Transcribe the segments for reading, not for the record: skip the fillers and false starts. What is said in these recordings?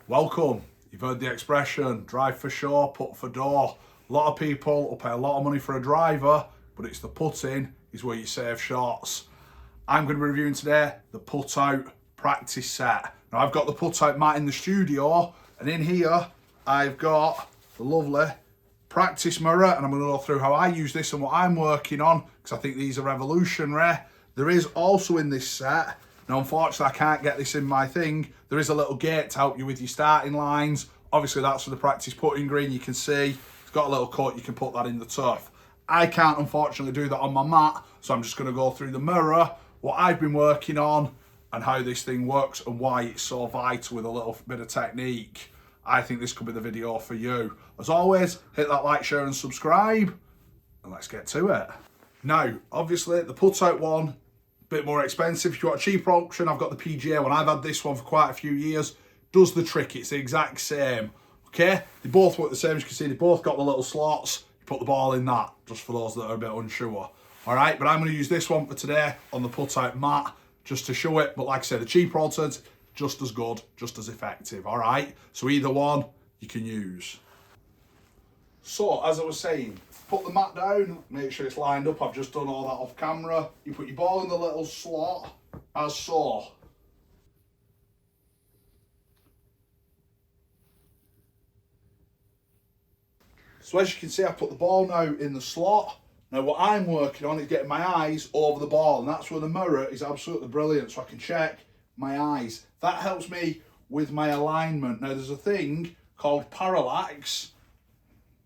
Welcome. You've heard the expression, drive for shore, putt for door. A lot of people will pay a lot of money for a driver, but it's the putting is where you save shots. I'm going to be reviewing today the PuttOut practice set. Now I've got the PuttOut mat in the studio, and in here I've got the lovely practice mirror, and I'm going to go through how I use this and what I'm working on, because I think these are revolutionary. There is also in this set, now unfortunately I can't get this in my thing, there is a little gate to help you with your starting lines. Obviously that's for the practice putting green. You can see it's got a little cut, you can put that in the turf. I can't unfortunately do that on my mat, so I'm just going to go through the mirror, what I've been working on and how this thing works and why it's so vital with a little bit of technique. I think this could be the video for you. As always, hit that like, share and subscribe, and let's get to it. Now, obviously the PuttOut one, bit more expensive. If you want a cheaper option, I've got the PGA one. I've had this one for quite a few years. Does the trick, it's the exact same. Okay, they both work the same. As you can see, they both got the little slots. You put the ball in that, just for those that are a bit unsure. All right, but I'm going to use this one for today on the PuttOut mat, just to show it. But like I said, the cheaper alternative, just as good, just as effective. All right, so either one you can use. So, as I was saying, put the mat down, make sure it's lined up. I've just done all that off camera. You put your ball in the little slot, as so. So as you can see, I put the ball now in the slot. Now what I'm working on is getting my eyes over the ball, and that's where the mirror is absolutely brilliant, so I can check my eyes. That helps me with my alignment. Now there's a thing called parallax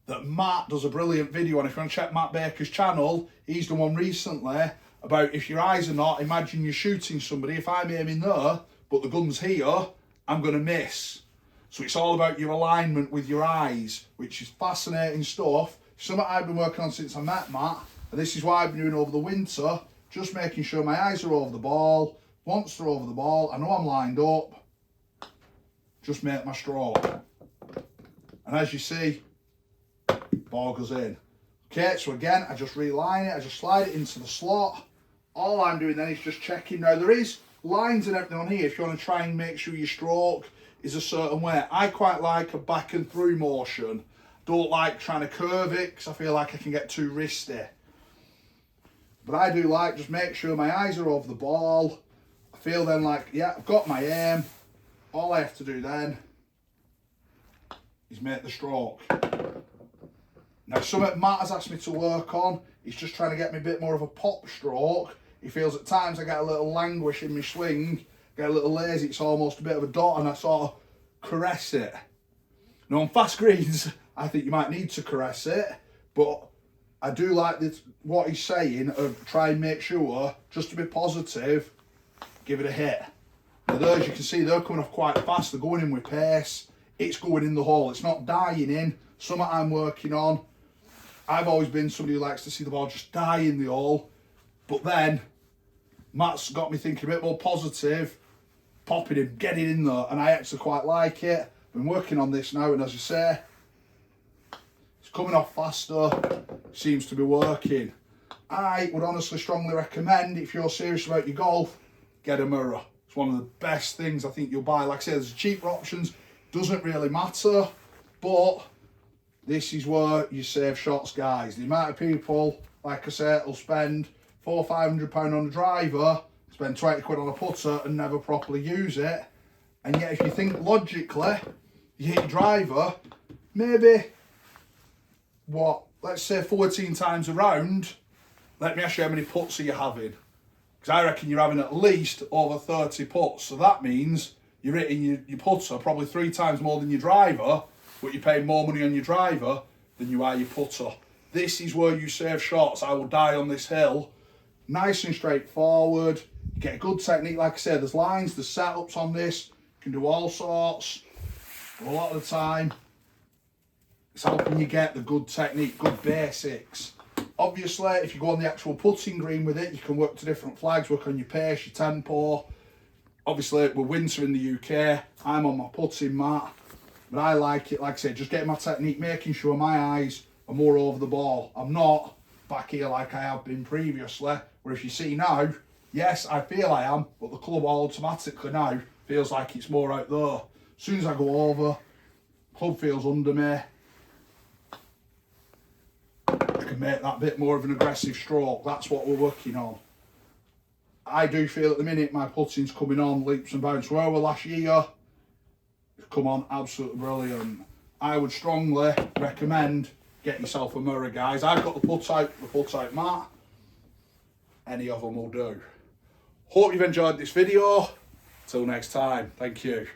that Matt does a brilliant video on. If you want to check Matt Baker's channel, he's done one recently about if your eyes are not, imagine you're shooting somebody. If I'm aiming there, but the gun's here, I'm going to miss. So it's all about your alignment with your eyes, which is fascinating stuff. Something I've been working on since I met Matt, and this is what I've been doing over the winter, just making sure my eyes are over the ball. Once they're over the ball, I know I'm lined up, just make my stroke. And as you see, ball goes in. Okay, so again, I just realign it, I just slide it into the slot. All I'm doing then is just checking. Now there is lines and everything on here if you want to try and make sure your stroke is a certain way. I quite like a back and through motion. Don't like trying to curve it because I feel like I can get too wristy. But I do like just make sure my eyes are over the ball. I feel then like, yeah, I've got my aim. All I have to do then is make the stroke. Now something Matt has asked me to work on, he's just trying to get me a bit more of a pop stroke. He feels at times I get a little languish in my swing, get a little lazy, it's almost a bit of a dot, and I sort of caress it. Now on fast greens, I think you might need to caress it, but I do like this, what he's saying of try and make sure, just to be positive, give it a hit. Now there, as you can see, they're coming off quite fast, they're going in with pace, it's going in the hole, it's not dying in. Something I'm working on. I've always been somebody who likes to see the ball just die in the hole, but then Matt's got me thinking a bit more positive, popping him, getting in there, and I actually quite like it. I've been working on this now, and as I say, it's coming off faster, seems to be working. I would honestly strongly recommend, if you're serious about your golf, get a mirror. It's one of the best things I think you'll buy. Like I say, there's cheaper options, doesn't really matter, but this is where you save shots, guys. The amount of people, like I say, will spend £400 or £500 on a driver, spend 20 quid on a putter and never properly use it. And yet if you think logically, you hit your driver, maybe, what, let's say 14 times a round. Let me ask you how many putts are you having? Because I reckon you're having at least over 30 putts. So that means you're hitting your putter probably 3 times more than your driver, but you're paying more money on your driver than you are your putter. This is where you save shots. I will die on this hill. Nice and straightforward. You get a good technique. Like I said, there's lines, there's setups on this. You can do all sorts. But a lot of the time, it's helping you get the good technique, good basics. Obviously, if you go on the actual putting green with it, you can work to different flags, work on your pace, your tempo. Obviously, we're winter in the UK. I'm on my putting mat. But I like it, like I said, just getting my technique, making sure my eyes are more over the ball. I'm not back here like I have been previously, where if you see now, yes, I feel I am, but the club automatically now feels like it's more out there. As soon as I go over, club feels under me, I can make that bit more of an aggressive stroke. That's what we're working on. I do feel at the minute my putting's coming on leaps and bounds. Where we were last year, come on, absolutely brilliant. I would strongly recommend get yourself a mirror, guys. I've got the PuttOut mat. Any of them will do. Hope you've enjoyed this video. Till next time, thank you.